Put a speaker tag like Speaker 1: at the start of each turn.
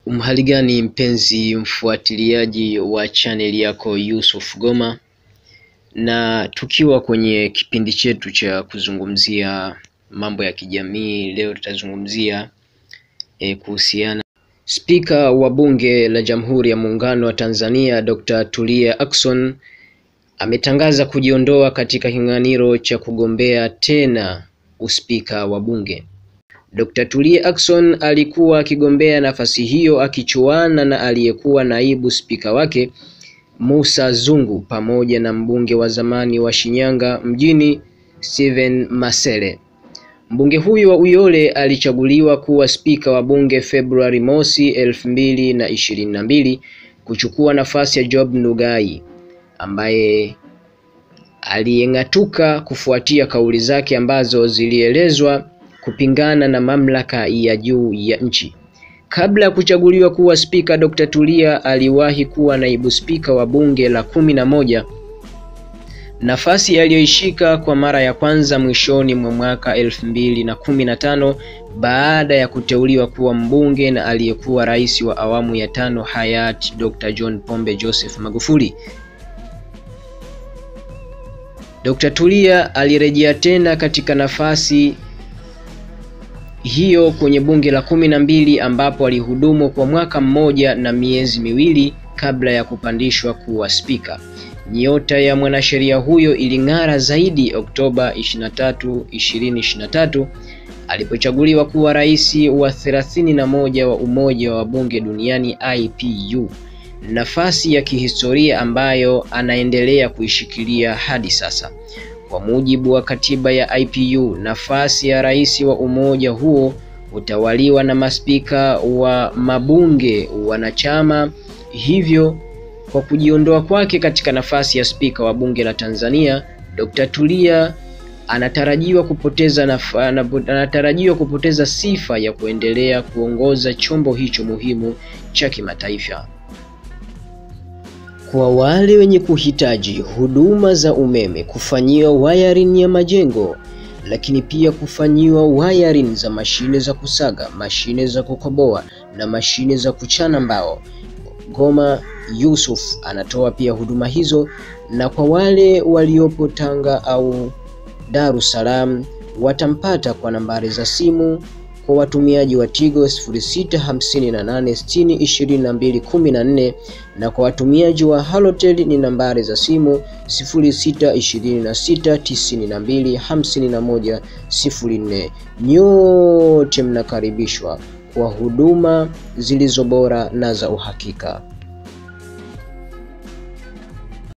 Speaker 1: Umhali gani mpenzi mfuatiliaji wa channel yako Yusuf Goma, na tukiwa kwenye kipindi chetu cha kuzungumzia mambo ya kijamii. Leo tutazungumzia kuhusiana Spika wa Bunge la Jamhuri ya Muungano wa Tanzania Dr. Tulia Ackson ametangaza kujiondoa katika kinyang'anyiro cha kugombea tena uspika wa bunge. Dr. Tulia Ackson alikuwa akigombea nafasi hiyo akichuana na aliyekuwa naibu spika wake Musa Zungu pamoja na mbunge wa zamani wa Shinyanga mjini Steven Masele. Mbunge huyo wa Uyole alichaguliwa kuwa spika wa bunge Februari mosi 2022 kuchukua nafasi ya Job Ndugai ambaye aliyeng'atuka kufuatia kauli zake ambazo zilielezwa kupingana na mamlaka ya juu ya nchi. Kabla ya kuchaguliwa kuwa spika, Dr. Tulia aliwahi kuwa naibu spika wa bunge la 11, nafasi aliyoishika kwa mara ya kwanza mwishoni mwa mwaka 2015 baada ya kuteuliwa kuwa mbunge na aliyekuwa rais wa awamu ya 5 hayati Dr. John Pombe Joseph Magufuli. Dr. Tulia alirejea tena katika nafasi hiyo kwenye bunge la 12 ambapo alihudumu kwa mwaka mmoja na miezi miwili kabla ya kupandishwa kuwa spika. Nyota ya mwanasheria huyo iling'ara zaidi Oktoba 23, 2023 alipochaguliwa kuwa rais wa 31 wa Umoja wa Bunge Duniani IPU, nafasi ya kihistoria ambayo anaendelea kuishikilia hadi sasa. Kwa mujibu wa katiba ya IPU, nafasi ya rais wa umoja huo utawaliwa na maspika wa mabunge wanachama. Hivyo kwa kujiondoa kwake katika nafasi ya spika wa bunge la Tanzania, Dr. Tulia anatarajiwa kupoteza sifa ya kuendelea kuongoza chombo hicho muhimu cha kimataifa. Kwa wale wenye kuhitaji huduma za umeme, kufanyiwa wiring ya majengo, lakini pia kufanyiwa wiring za mashine za kusaga, mashine za kukoboa na mashine za kuchana mbao, Goma Yusuf anatoa pia huduma hizo. Na kwa wale waliopo Tanga au Dar es Salaam watampata kwa nambari za simu kwa watumiaji wa Tigo 0658602214 na kwa watumiaji wa Halotel ni nambari za simu 0626925104. Nyote mnakaribishwa kwa huduma zilizo bora na za uhakika.